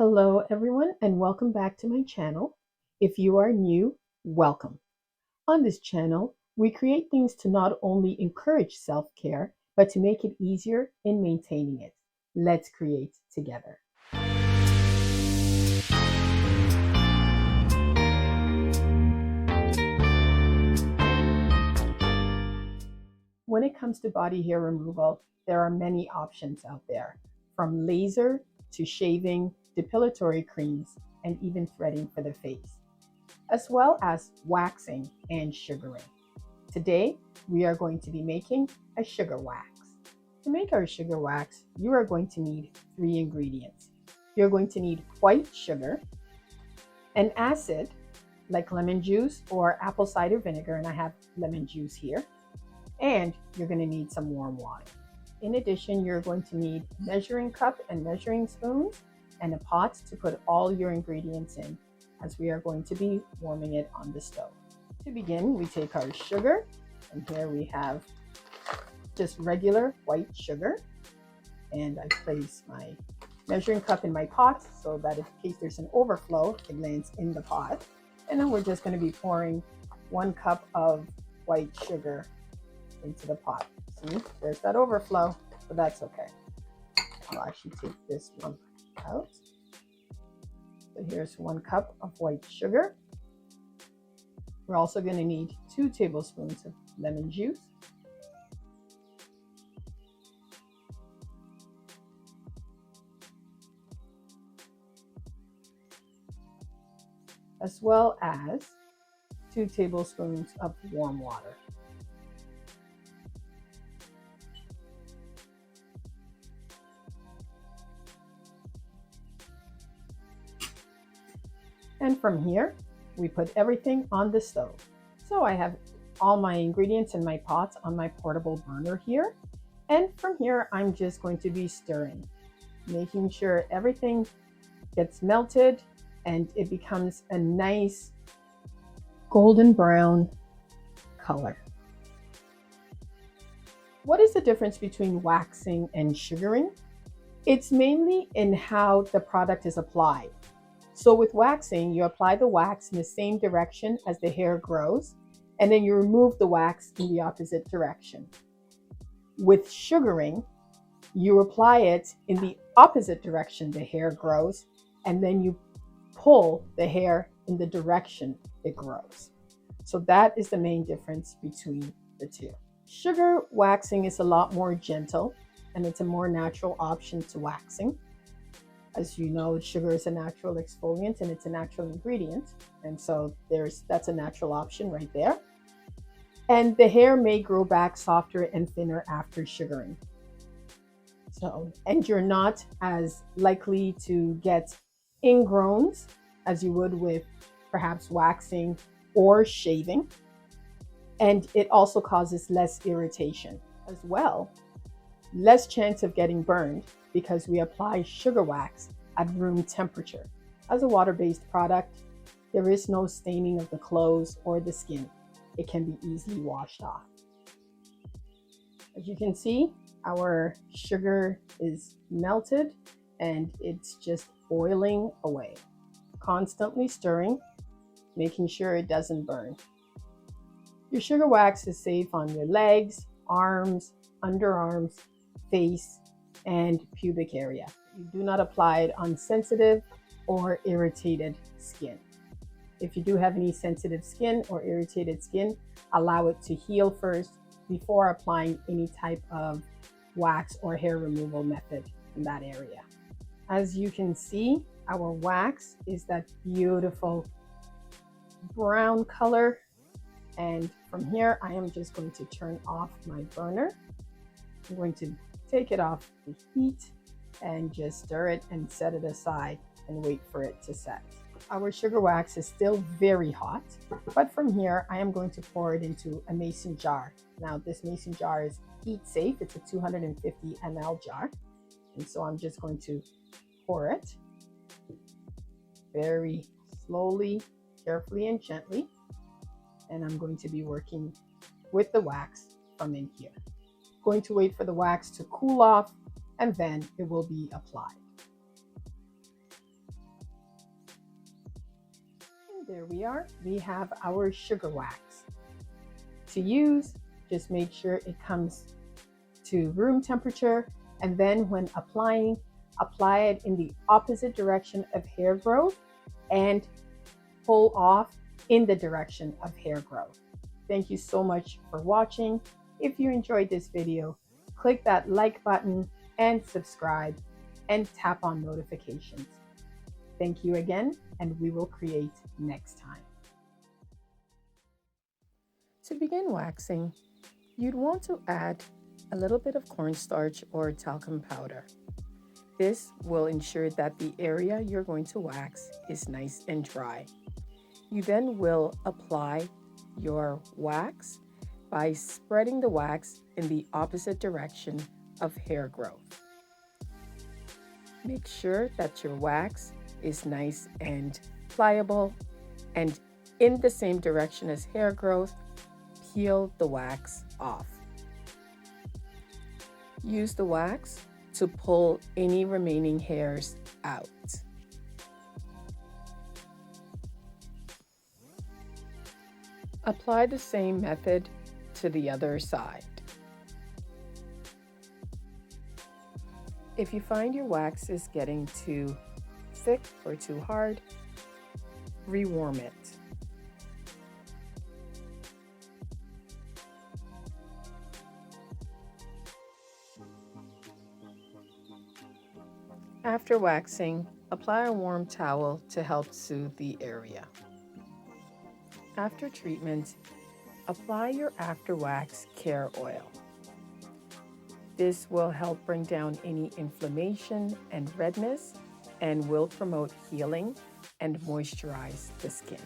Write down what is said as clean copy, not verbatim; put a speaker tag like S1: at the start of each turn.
S1: Hello everyone and welcome back to my channel. If you are new, welcome. On this channel, we create things to not only encourage self-care, but to make it easier in maintaining it. Let's create together. When it comes to body hair removal, there are many options out there, from laser to shaving, depilatory creams, and even threading for the face, as well as waxing and sugaring. Today, we are going to be making a sugar wax. To make our sugar wax, you are going to need 3 ingredients. You're going to need white sugar, an acid like lemon juice or apple cider vinegar, and I have lemon juice here, and you're going to need some warm water. In addition, you're going to need a measuring cup and measuring spoons and a pot to put all your ingredients in, as we are going to be warming it on the stove. To begin, we take our sugar, and here we have just regular white sugar, and I place my measuring cup in my pot so that in case there's an overflow, it lands in the pot. And then we're just going to be pouring 1 cup of white sugar into the pot. See, there's that overflow, but that's okay. I'll actually take this one out. So here's 1 cup of white sugar. We're also going to need 2 tablespoons of lemon juice, as well as 2 tablespoons of warm water. And from here, we put everything on the stove. So I have all my ingredients in my pot on my portable burner here. And from here, I'm just going to be stirring, making sure everything gets melted and it becomes a nice golden brown color. What is the difference between waxing and sugaring? It's mainly in how the product is applied. So with waxing, you apply the wax in the same direction as the hair grows, and then you remove the wax in the opposite direction. With sugaring, you apply it in the opposite direction the hair grows, and then you pull the hair in the direction it grows. So that is the main difference between the two. Sugar waxing is a lot more gentle, and it's a more natural option to waxing. As you know, sugar is a natural exfoliant and it's a natural ingredient. And so that's a natural option right there. And the hair may grow back softer and thinner after sugaring. And you're not as likely to get ingrowns as you would with perhaps waxing or shaving. And it also causes less irritation as well. Less chance of getting burned because we apply sugar wax at room temperature. As a water-based product, there is no staining of the clothes or the skin. It can be easily washed off. As you can see, our sugar is melted and it's just boiling away. Constantly stirring, making sure it doesn't burn. Your sugar wax is safe on your legs, arms, underarms, face, and pubic area. You do not apply it on sensitive or irritated skin. If you do have any sensitive skin or irritated skin, allow it to heal first before applying any type of wax or hair removal method in that area. As you can see, our wax is that beautiful brown color. And from here, I am just going to turn off my burner. I'm going to take it off the heat and just stir it and set it aside and wait for it to set. Our sugar wax is still very hot, but from here I am going to pour it into a mason jar. Now this mason jar is heat safe. It's a 250 ml jar. And so I'm just going to pour it very slowly, carefully, and gently. And I'm going to be working with the wax from in here. Going to wait for the wax to cool off, and then it will be applied. there we are. We have our sugar wax. To use, just make sure it comes to room temperature, and then when applying, apply it in the opposite direction of hair growth and pull off in the direction of hair growth. Thank you so much for watching. If you enjoyed this video, click that like button and subscribe and tap on notifications. Thank you again, and we will create next time. To begin waxing, you'd want to add a little bit of cornstarch or talcum powder. This will ensure that the area you're going to wax is nice and dry. You then will apply your wax by spreading the wax in the opposite direction of hair growth. Make sure that your wax is nice and pliable, and in the same direction as hair growth, peel the wax off. Use the wax to pull any remaining hairs out. Apply the same method to the other side. If you find your wax is getting too thick or too hard, rewarm it. After waxing, apply a warm towel to help soothe the area. After treatment, apply your after wax care oil. This will help bring down any inflammation and redness and will promote healing and moisturize the skin.